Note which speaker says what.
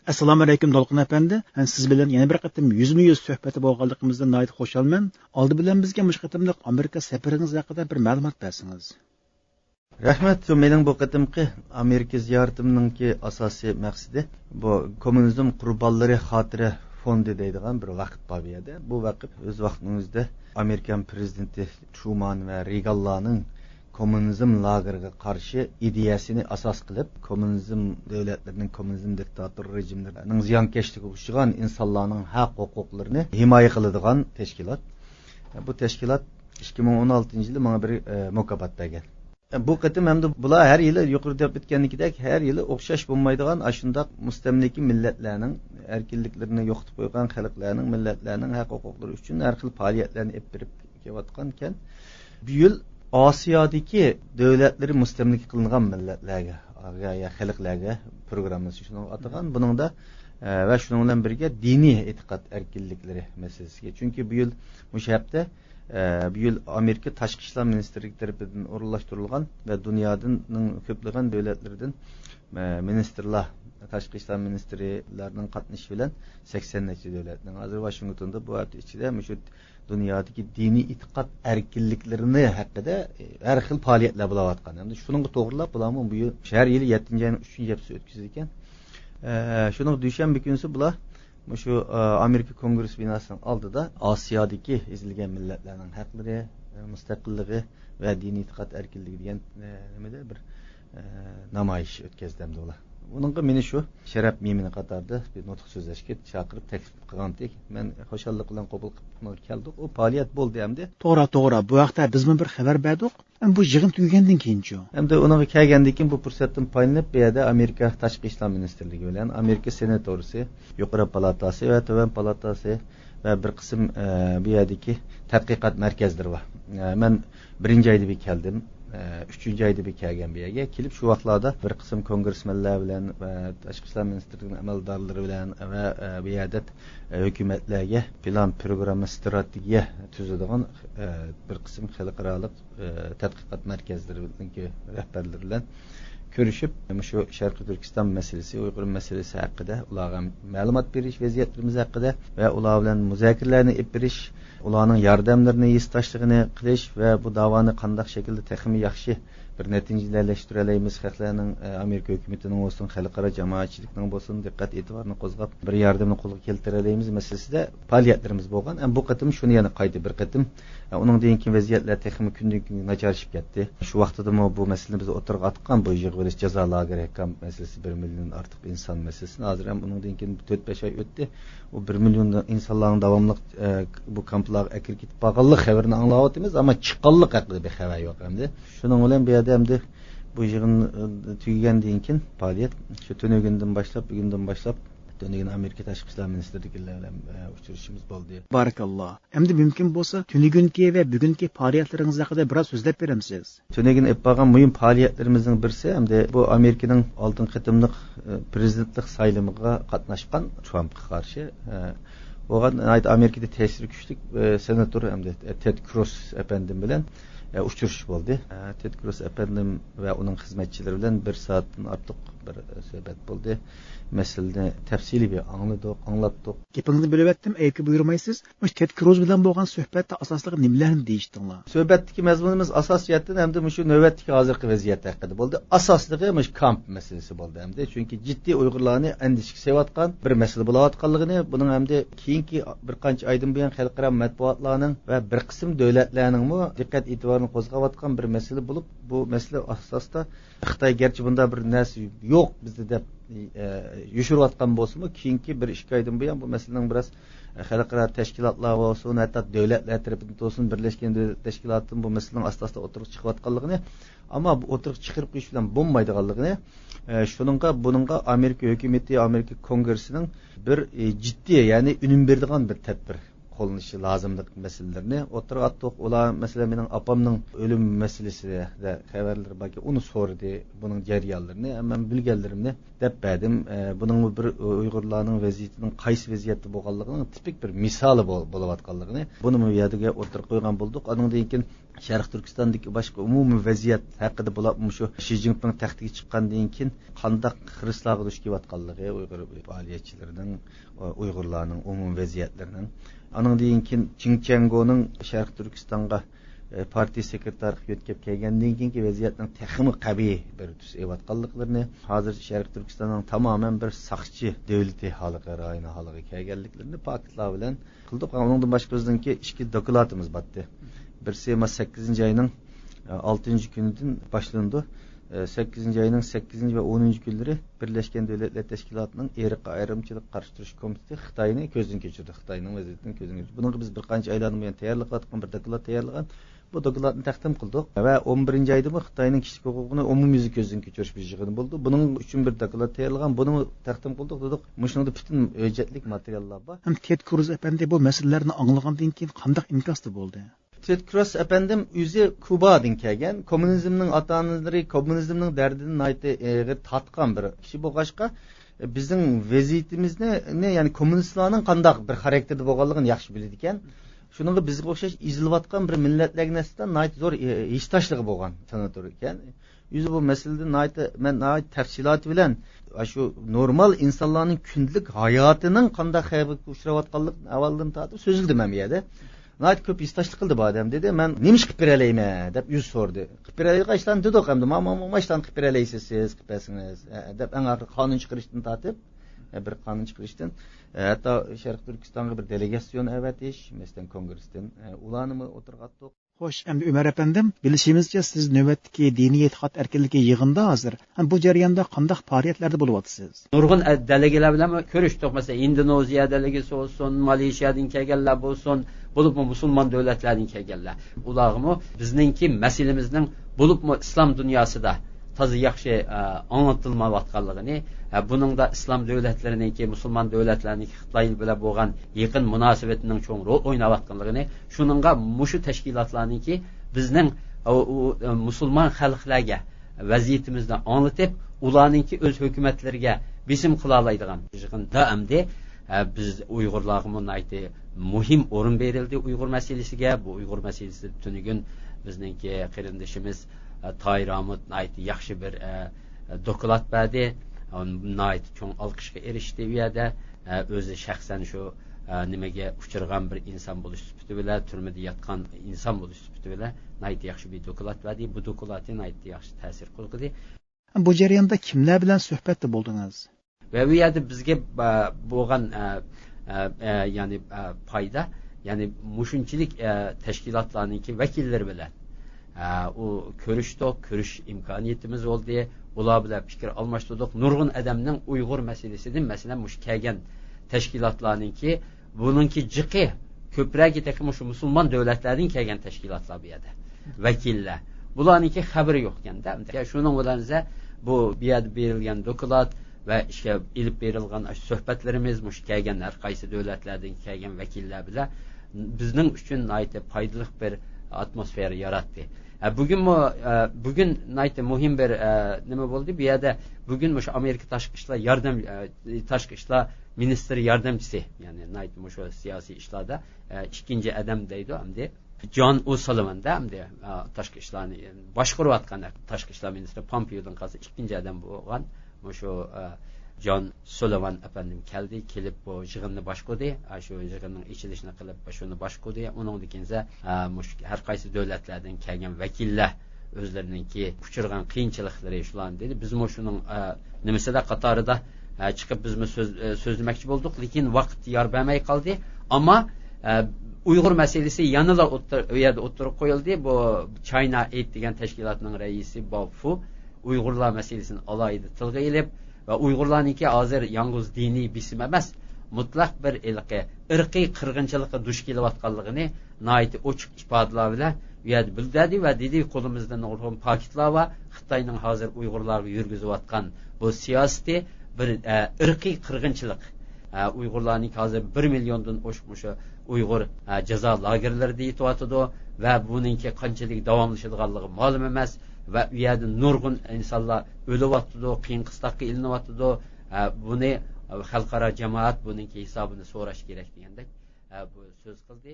Speaker 1: Assalomu alaykum Dolqin apandi. Siz bilan yana bir qatim yuzma-yuz suhbati bo'lganligimizdan nihoyat xushalman. Oldi bilan bizga mush qatimliq Amerika safaringiz haqida bir ma'lumot bersangiz.
Speaker 2: Rahmat. Mening bu qatimki Amerika ziyoratimningki asosiy maqsadi bu kommunizm qurbonlari xotira fondi deydigan bir vaqt bor edi. Bu vaqt o'z vaqtimizda Amerikan prezidenti Truman va Reaganlarning kommunizm lageriga qarshi ideyasini asos qilib, kommunizm davlatlarining, kommunizm diktator rejimlarining ziyonkashligiga uchragan insonlarning haq-huquqlarini himoya qiladigan tashkilot. Bu tashkilot 2016-yili menga bir mukofot bergan. Bu qatim hamda bular har yili yuqorida o'tgandek, har yili o'xshash bo'lmaydigan ashundaq mustamliki millatlarning erkinliklarini yo'qotib qo'ygan xalqlarning, millatlarning haq-huquqlari uchun har xil faoliyatlarni olib berib kelayotgan ekan. Bu yil Osiyodagi davlatlar mustamlik qilingan millatlarga, xalqlarga programmasi shuni atagan. Buningda va shuning bilan birga diniy e'tiqod erkinliklari masalasiga. Chunki bu yil mushaqda bu yil Amerika tashqi ishlar ministrligi tomonidan o'rinlashtirilgan va dunyoning ko'plagan davlatlardan ministrlar, tashqi ishlar ministrlarining qatnashishi bilan 80 necha davlatning hozir Washingtonda bu hafta ichida shu dunyodagi diniy e'tiqod erkinliklarini haqida har xil faoliyatlar bo'layotgan. Hamda shuningga to'g'rilab bularmi bu yil har yili 7-oyning 3-haftasida o'tkazilgan ekan. Shuning dushanba kunisi bular shu Amerika Kongress binosining oldida Osiyodagi ezilgan millatlarning haqlari, mustaqilligi va diniy e'tiqod erkinligi degan nimada bir namoyish o'tkazdi ular. Buningga meni shu sharaf memini qatorda bir nutq so'zlashga chaqirib taklif qilgandik. Men xushallik bilan qabul qilib keldik. U faoliyat bo'ldi hamda.
Speaker 1: To'g'ri. Bu vaqtda biz bir xabar berdik. Bu yig'in tugagandan keyin-chi.
Speaker 2: Hamda uning kelgandan keyin bu fursatdan foydalanib bu yerda Amerika tashqi ishlar ministrligi bilan Amerika senatorisi, yuqori palatasi va to'van palatasi va bir qism bu yerdagi tadqiqot markazlari bor. Men birinchi oyda bir keldim. 3-oyda bir kelgan bu yerga kelib shu vaqtlarda bir qism kongressmenlar bilan va tashqi ishlar ministrligining amaldorlari bilan va bu yerda hukumatlarga plan, programma, strategiya tuzadigan bir qism xalqaro tadqiqot markazlarining rahbarlari bilan ko'rishib, shu Sharqiy Turkiston masalasi, Uyg'ur masalasi haqida ularga ma'lumot berish, vaziyatlarimiz haqida va ular bilan muzokaralarni olib berish, ularning yordamlarini yistashligini qilish va bu davoni qanday shaklda texnik yaxshi bir natijalarlashtira olamiz, xalqlarning Amerika hukumatining bo'lsin, xalqaro jamoatchilikning bo'lsin diqqat e'tiborini qo'zg'ab bir yordamni qo'lga keltira olamiz masalasida faoliyatlarimiz bo'lgan. Bu qatim shuni yana qayta bir qatim uning keyingi vaziyatlar texnik kundan-kunga nacharlashib ketdi. Shu vaqtida bu masalani biz o'tirib atgan bu yig'ilish jazo lageri kamp masalasi 1 million ortiq inson masalasini hozir ham uning keyin 4-5 oy o'tdi. U 1 million insonlarning davomli bu kamplarga akir ketib qolganlik xabarini anglayapmiz, ammo chiqqanlik haqida bir xabar yo'q hamda. Shuning bilan bu yerda hamda bu yig'in tugagandan keyin faoliyat shu tunugundan boshlab, bugundan boshlab Tunugun Amerika tashqi ishlar ministrligi bilan uchrashishimiz bo'ldi.
Speaker 1: Barakalloh. Endi mumkin bo'lsa, tunugungi va bugungi faoliyatlaringiz haqida biroz so'zlab beramiz.
Speaker 2: Tunugun olib borgan muhim faoliyatlarimizning birisi hamda bu Amerikaning oldin qitimliq prezidentlik saylamiga qatnashgan Trumpga qarshi bo'lgan Amerikada ta'siri kuchli senator hamda Ted Cruz apandim bilan uchrashish bo'ldi. Ted Cruz apandim va uning xizmatchilari bilan 1 soatdan ortiq bir suhbat bo'ldi. Masalani tafsiliy bir anglatdik.
Speaker 1: Gapingizni bo'lib o'tdim, aytib buyurmaysiz. Ted Cruz bilan bo'lgan suhbatda asosliq nimalarni deyishdinglar?
Speaker 2: Suhbatdagi mazmunimiz asosiyatdan hamda shu navbatdagi hozirgi vaziyat haqida bo'ldi. Asosligi kamp masalasi bo'ldi hamda, chunki jiddiy Uyg'urlarni andishga sevayotgan bir masala bo'layotganligini, buning hamda keyingi bir qancha oydan buyon xalqaro matbuotlarning va bir qism davlatlarning diqqat e'tiborini qo'zg'ayotgan bir masala bo'lib, bu masala asosida Xitoy garchi bunda bir narsa yo'q bizda deb yushirayotgan bo'lsa-mu, keyingi bir 2 oydan buyon bu masalaning biroz xalqaro tashkilotlar bo'lsin, hatto davlatlar tomonidan bo'lsin, birlashgan davlatlar tashkilotining bu masalaning asosida o'tirib chiqayotganligini, ammo bu o'tirib chiqarib qo'yish bilan bo'lmaydiganligini, buningga Amerika hukumati, Amerika kongressining bir jiddiy, ya'ni unum beradigan bir tadbir qo'llanishi lozimlik masalalarini o'tirib atdik. Ular masalan mening opamning o'lim masalasida xabarlar borki, uni so'radi, buning jarayonlarini, men bilganlarimni deb berdim. Buning bir Uyg'urlarning vaziyatining qaysi vaziyatda bo'lganligining tipik bir misoli bo'layotganligini buni bu yerga o'tirib qo'ygan bo'ldik. Undan keyin Sharq Turkistondagi boshqa umumiy vaziyat haqida bo'lib shu Shi Jinping taxtga chiqqandan keyin qanday xiristlarga duch kelayotganligi, Uyg'ur faoliyatchilarining, Uyg'urlarning umumiy vaziyatlarining. Undan keyin Jinchanggoning Sharq Turkistonga partiya sekretariga yetkazib kelgandan keyingi vaziyatning texnik qabiy bir tus evatqanliklarini, hozir Sharq Turkistonning tamoman bir saqchi davlati holiga rayoni holiga kelganliklarini faktlar bilan qildik. Undan boshqa bizning ikki dokladimiz botdi. Birisi 8 ayning 6 kunidan boshlandi. 8 ayning 8 va 10 kunlari Birleşken Devletler Teşkilatı'nın irq ayrımçılık qarşıtırış komiteti Xitoyni ko'zdan kechirdi. Xitoyning vaziyatini ko'zdan kechirdi. Bunga biz bir qancha aylardan buyon tayyorlik qilgan bir doklad tayyorlagan. Bu dokladni taqdim qildik va 11 oyda bu Xitoyning kishilik huquqini umumiy ko'zdan kechirish yig'ini bo'ldi. Buning uchun bir doklad tayyorlagan, buni taqdim qildik dedik. Mushunda butun hujjatlik materiallar bor.
Speaker 1: Ham Ted Cruz efendi bu masalalarni anglagandan keyin qanday inkosda bo'ldi?
Speaker 2: Ted Cruz efendim o'zi Kubadan kelgan, kommunizmning ota-onalari kommunizmning dardini tatgan bir kishi bo'lg'ashqa bizning vaziyatimizni, ya'ni kommunistlarning qanday bir xarakterda bo'lganligini yaxshi biladi ekan. Shuningga bizga o'xshash izilayotgan bir millatlarga nisbatan zo'r ishtashligi bo'lgan sanator ekan. O'zi bu masalada men tafsilot bilan shu normal insonlarning kundalik hayotining qanday xavfga uchrayotganligini avvaldan tortib so'zildim ham yerda. Nayt ko'p istashlik qildi bu odam dedi. Men nima qilib beralayman deb yuz so'rdi. Qilib beraydigan ishlarni dedik hamda, "Mana ishlarni qilib beralaysiz, qilib berasiniz" deb eng oxir qonun chiqarishdan tortib, bir qonun chiqarishdan hatto Sharq Turkistonga bir delegatsiyon avatish, masalan kongressdan ularni o'tirg'atdik.
Speaker 1: Xo'sh, endi Umar apandim, bilishimizcha siz navbatdagi diniy e'tiqod erkinligi yig'inida hozir bu jarayonda qanday faoliyatlarda bo'lyapsiz?
Speaker 3: Nurg'un delegalar bilan ko'rishdik. Masalan, Indoneziya delegasi bo'lsin, Malayziyadan kelganlar bo'lsin, bo'libmi musulmon davlatlardan kelganlar. Ularmi bizningki masalamizning bo'libmi islom dunyosida toza yaxshi anlatilmayotganligini, buningda islom davlatlarininki, musulmon davlatlarninki Xitoy bilan bo'lgan yaqin munosabatining cho'ng rol o'ynayotganligini, shuningga mushu tashkilotlarninki bizning musulmon xalqlarga vaziyatimizni anglatib, ularninki o'z hukumatlariga bisim qila oladigan yig'inda hamda biz Uyg'urlarga bunday muhim o'rin berildi Uyg'ur masalasiga. Bu Uyg'ur masalasi tunigun bizningki qarindishimiz Tahir Ahmad yaxshi bir doklad berdi. Nayt cho'ng olqishga erishdi u yerda. O'zi shaxsan shu nimaga uchirgan bir inson bo'lish sifati bilan, turmada yotgan inson bo'lish sifati bilan nayt yaxshi bir doklad berdi. Bu dokladni nayt yaxshi ta'sir qildi.
Speaker 1: Bu jarayonda kimlar bilan suhbatda bo'ldingiz?
Speaker 3: Va bu yerda bizga bo'lgan ya'ni foyda, ya'ni mushunchilik tashkilotlarninki vakillari bilan u ko'rish imkoniyatimiz bo'ldi. Ular bilan fikr almashtirdik. Nurg'un odamning Uyg'ur masalasidan, masalan, mush kelgan tashkilotlarninki buningki jiqi ko'proq shu musulmon davlatlardan kelgan tashkilotlar bu yerda vakillar. Bularninki xabari yo'q ekanda. Shuning bilan bu yerda berilgan doklad va ishga ilib berilgan suhbatlarimiz mush kelgan har qaysi davlatlardan kelgan vakillar bilan bizning uchun foydali bir atmosfera yaratdi. Bugün muhim bir nima bo'ldi bu yerda. Bugün mush Amerika tashqi ishlar ministri yordamchisi, ya'ni mush siyosiy ishlarda ikkinchi adam deydi hamda John O'Sullivan da hamda tashqi ishlarni boshqarayotgan tashqi ishlar ministri Pompeo'dan qolsa ikkinchi adam bo'lgan shu John Sullivan efendim kelib bu yig'inni boshqardi. Shu yig'inning ichilishini qilib shuni boshqardi. Uningdan keyin har qaysi davlatlardan kelgan vakillar o'zlarininki uchirgan qiyinchiliklari shularni dedi. Biz shuning nimasida qatorida chiqib biz so'zlamoqchi bo'ldik, lekin vaqt yor bermay qoldi. Ammo Uyg'ur masalasi yanada u yerda o'tirib qo'yildi. Bu China Aid degan tashkilotning raisi Fu Uyg'urlar masalasini alohida tilga ilib va Uyg'urlarniki hozir yolg'iz diniy bisim emas, mutlaq bir irqiy qirg'inchilikqa duch kelayotganligini nihoyat ochiq ifodalar bilan u yerda bildirdi va dedi, qo'limizda nurg'un paketlar va Xitoyning hozir Uyg'urlarga yurgizayotgan bu siyosati bir irqiy qirg'inchilik. Uyg'urlarning hozir 1 milliondan oshmuş Uyg'ur jazo lagerlarida yetyotidi va buningki qanchalik davomlashadiganligi ma'lum emas va u yerda nurg'un insonlar o'lyotidi, qiyin qistoqqa ilinyotidi. Buni xalqaro jamoat buningki hisobini so'rash kerak degandek bu so'z qildi.